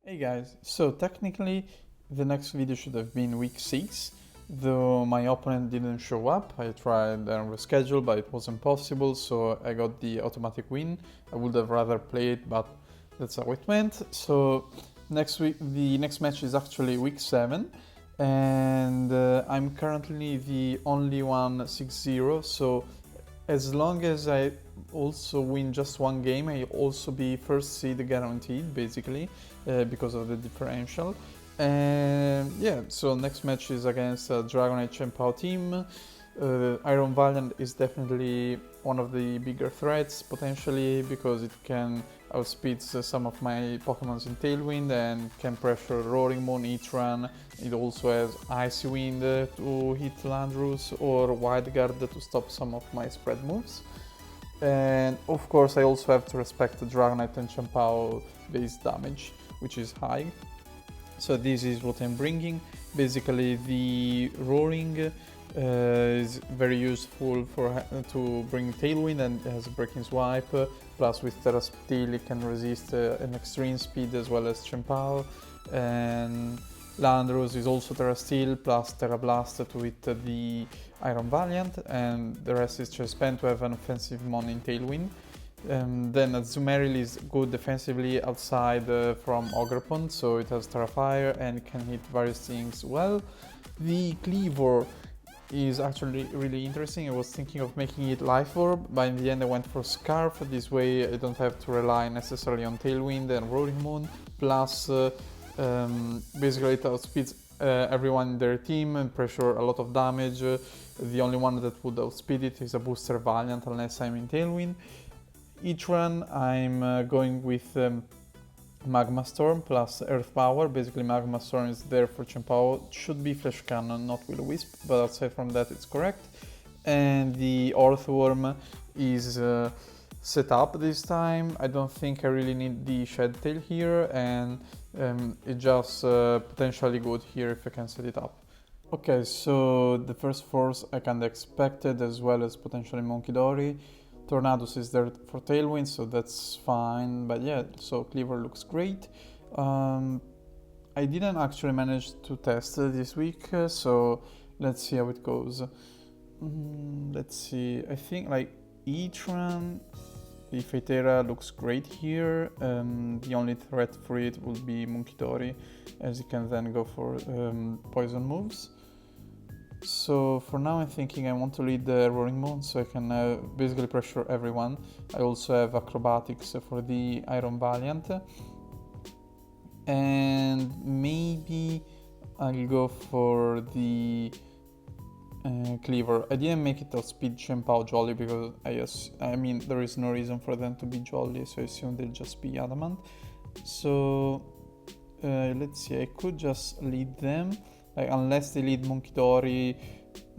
Hey guys, so technically the next video should have been week 6, though my opponent didn't show up. I tried and reschedule, but it wasn't possible, so I got the automatic win. I would have rather played, but that's how it went. So next week, the next match is actually week 7, and I'm currently the only one 6-0, so as long as I also win just one game, I also be first seed guaranteed, basically, because of the differential. And yeah, so next match is against Dragon Age and Pao team. Iron Valiant is definitely one of the bigger threats, potentially, because it can outspeed some of my Pokemons in Tailwind and can pressure Roaring Moon, HEATRAN. It also has Icy Wind to hit Landorus or Wide Guard to stop some of my spread moves. And of course I also have to respect the Dragonite and Champao base damage, which is high. So this is what I'm bringing. Basically the Roaring is very useful to bring Tailwind, and it has a Breaking Swipe, plus with Terra Steel it can resist an Extreme Speed as well as Champao, and Landorus is also Terra Steel plus Terra Blast to hit the Iron Valiant, and the rest is just spent to have an offensive mon in Tailwind. Then Azumarill is good defensively outside from Ogerpon, so it has Terra Fire and can hit various things well. The Cleavor is actually really interesting. I was thinking of making it Life Orb, but in the end I went for Scarf. This way I don't have to rely necessarily on Tailwind and Roaring Moon, plus basically it outspeeds everyone in their team and pressure a lot of damage. The only one that would outspeed it is a Booster Valiant unless I'm in Tailwind. Each run I'm going with Magma Storm plus Earth Power. Basically Magma Storm is there for Champao. It should be Flash Cannon, not Will-O-Wisp, but aside from that it's correct. And the Earthworm is set up this time. I don't think I really need the Shed Tail here, and it's just potentially good here if I can set it up. Okay, so the first force I kinda expected, as well as potentially Monkidori. Tornadus is there for Tailwind, so that's fine, but yeah, so Cleaver looks great. I didn't actually manage to test this week, so let's see how it goes. Let's see, I think like HEATRAN, the Phytera looks great here. The only threat for it will be Monkidori, as it can then go for poison moves. So for now I'm thinking I want to lead the Roaring Moon so I can basically pressure everyone. I also have Acrobatics for the Iron Valiant. And maybe I'll go for the Cleaver. I didn't make it outspeed Champao Jolly because I mean there is no reason for them to be Jolly, so I assume they'll just be Adamant. So let's see, I could just lead them. Like, unless they lead Monkidori,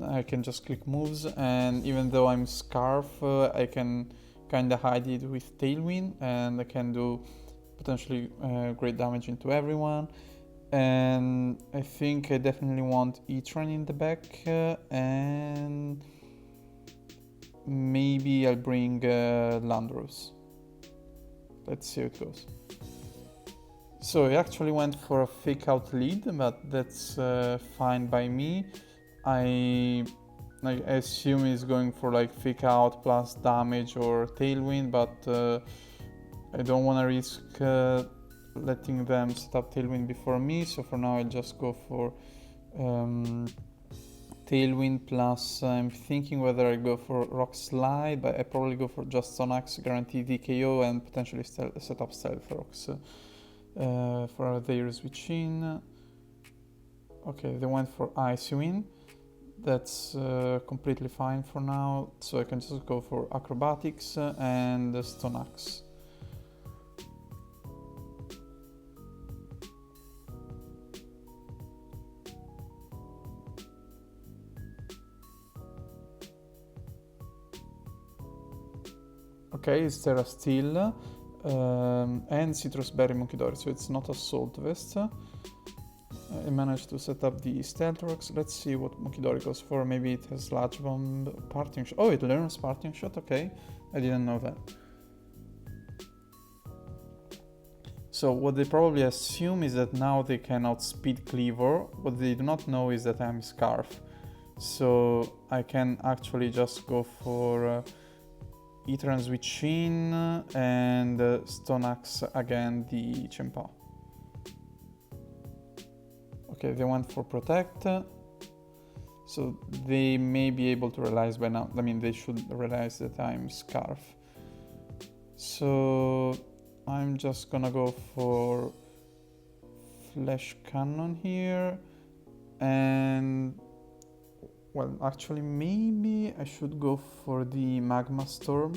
I can just click moves, and even though I'm Scarf, I can kinda hide it with Tailwind, and I can do potentially great damage into everyone. And I think I definitely want HEATRAN in the back, and maybe I'll bring Landorus. Let's see how it goes. So I actually went for a fake out lead, but that's fine by me. I assume he's going for like fake out plus damage or Tailwind, but I don't want to risk letting them set up Tailwind before me. So for now I'll just go for Tailwind plus I'm thinking whether I go for Rock Slide, but I probably go for just Sonax, guarantee DKO, and potentially set up Stealth Rocks. For their switch in. Okay, they went for Icy Wind. That's completely fine for now, so I can just go for Acrobatics and Stone Axe. Okay, it's Terra Steel. And Citrus Berry Monkidori, so it's not Assault Vest. I managed to set up the Stealth Rocks. Let's see what Monkidori goes for. Maybe it has Sludge Bomb, Parting Shot. Oh, it learns Parting Shot, okay. I didn't know that. So what they probably assume is that now they can outspeed Cleaver. What they do not know is that I'm Scarf. So I can actually just go for HEATRAN switch in and Stone Axe again the Chien-Pao. Okay, they went for Protect. So they may be able to realize by now, I mean they should realize that I'm Scarf. So I'm just gonna go for Flash Cannon here, and well, actually maybe I should go for the Magma Storm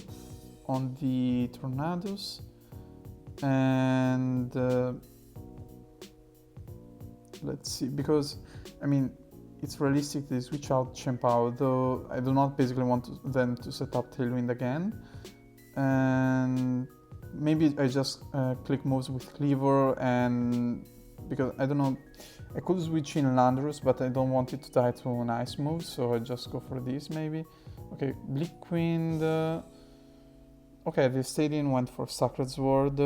on the Tornadoes, and let's see, because I mean it's realistic to switch out Chien-Pao, though I do not basically want them to set up Tailwind again, and maybe I just click moves with Cleaver, and because I don't know, I could switch in Landorus, but I don't want it to die to an ice move, so I just go for this maybe. Okay, Blickwind. Okay, the Stadium went for Sacred Sword,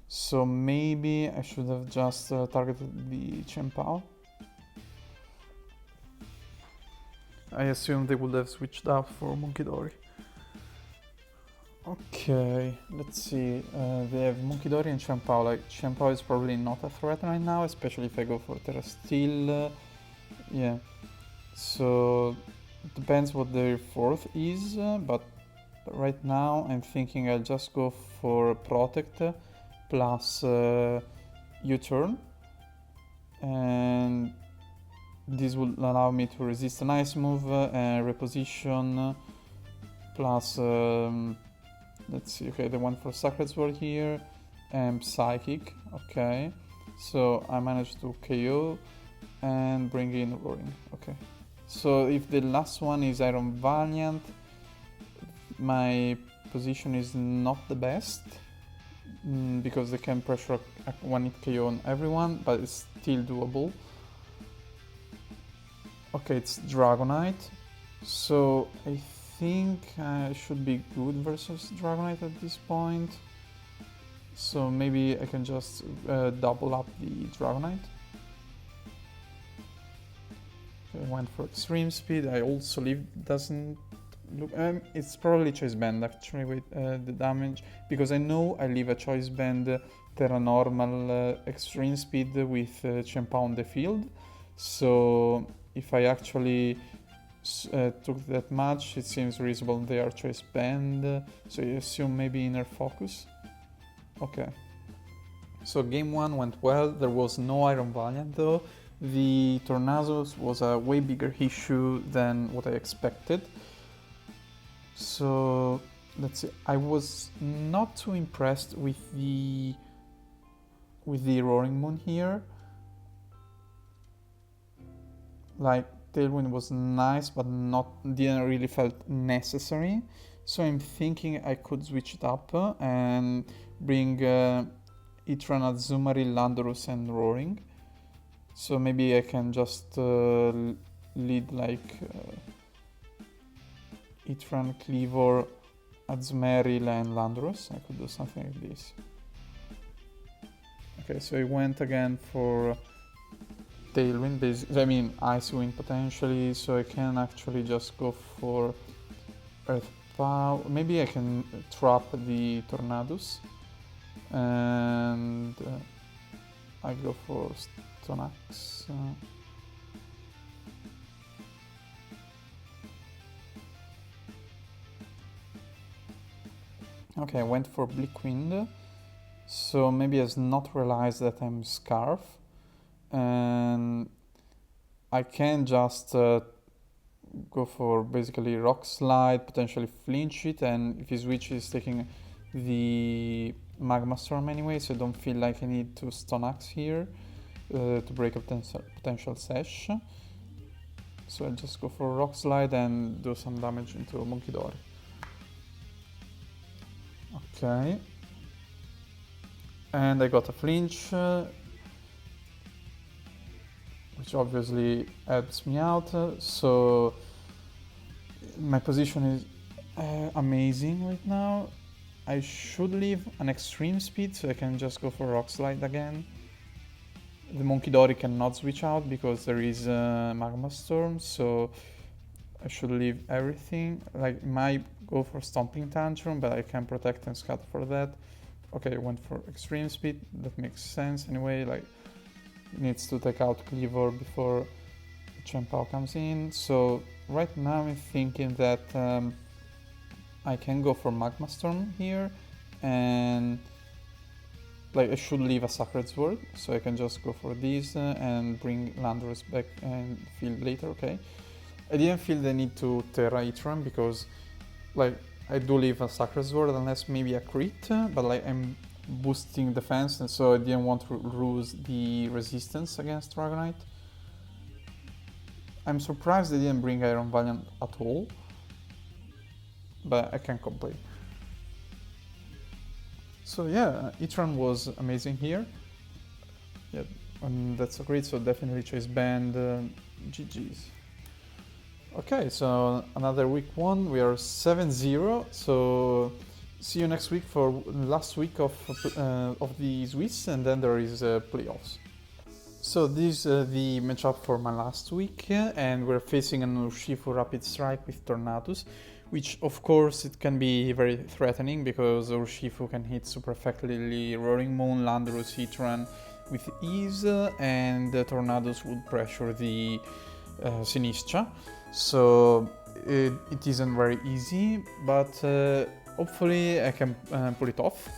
so maybe I should have just targeted the Chien-Pao. I assume they would have switched out for Munkidori. Okay, let's see. They have Munkidori and Chien-Pao. Like, Chien-Pao is probably not a threat right now, especially if I go for Terra Steel. Yeah. So, it depends what their fourth is, but right now I'm thinking I'll just go for Protect plus U-Turn. And this will allow me to resist an ice move and reposition plus let's see, okay, they went for Sacred Sword here and Psychic, okay, so I managed to KO and bring in Roaring, okay. So if the last one is Iron Valiant, my position is not the best because they can pressure a one-hit KO on everyone, but it's still doable. Okay, it's Dragonite, so I think I should be good versus Dragonite at this point. So maybe I can just double up the Dragonite. Okay, I went for Extreme Speed. I also leave doesn't look. It's probably Choice Band actually with the damage, because I know I leave a Choice Band Terra Normal Extreme Speed with Chien-Pao on the field. So if I actually took that much, it seems reasonable they are Choice Band, so you assume maybe Inner Focus. Okay. So game 1 went well, there was no Iron Valiant though. The Tornadoes was a way bigger issue than what I expected. So let's see, I was not too impressed with the Roaring Moon here. Like, Tailwind was nice, but didn't really felt necessary. So I'm thinking I could switch it up and bring HEATRAN, Azumarill, Landorus, and Roaring. So maybe I can just lead like HEATRAN, Cleaver, Azumarill, and Landorus. I could do something like this. Okay, so I went again for Tailwind, basically, I mean Ice Wind potentially, so I can actually just go for Earth Power. Maybe I can trap the Tornadoes, and I go for Stone Axe. Okay, I went for Blickwind, so maybe has not realized that I'm Scarf. And I can just go for basically Rock Slide, potentially flinch it, and if he switches, taking the Magma Storm anyway, so I don't feel like I need to Stone Axe here to break a potential Sash. So I'll just go for Rock Slide and do some damage into Munkidori. Okay. And I got a flinch, which obviously helps me out, so my position is amazing right now. I should leave an extreme speed so I can just go for Rock Slide again. The Monkey Dory cannot switch out because there is a Magma Storm, so I should leave everything. Like, might go for Stomping Tantrum, but I can protect and scatter for that. Okay, I went for extreme speed, that makes sense anyway, like, it needs to take out Cleaver before Chien-Pao comes in. So right now I'm thinking that I can go for Magma Storm here, and like I should leave a Sacred Sword, so I can just go for this and bring Landorus back and field later, okay? I didn't feel the need to Terra HEATRAN because like I do leave a Sacred Sword unless maybe a crit, but like I'm boosting defense and so I didn't want to lose the resistance against Dragonite. I'm surprised they didn't bring Iron Valiant at all, but I can't complain. So yeah, HEATRAN was amazing here. Yeah, and that's a great, so definitely Chase Band, GG's. Okay, so another week 1, we are 7-0, so see you next week for last week of the Swiss, and then there is playoffs. So this is the matchup for my last week, and we're facing an Urshifu Rapid Strike with Tornadus, which of course it can be very threatening because Urshifu can hit super effectively Roaring Moon, Landorus, HEATRAN with ease, and Tornadus would pressure the Sinistcha. So it isn't very easy, but hopefully I can pull it off.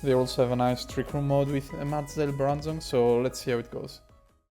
They also have a nice Trick Room mode with Mazdel Bronzong, so let's see how it goes.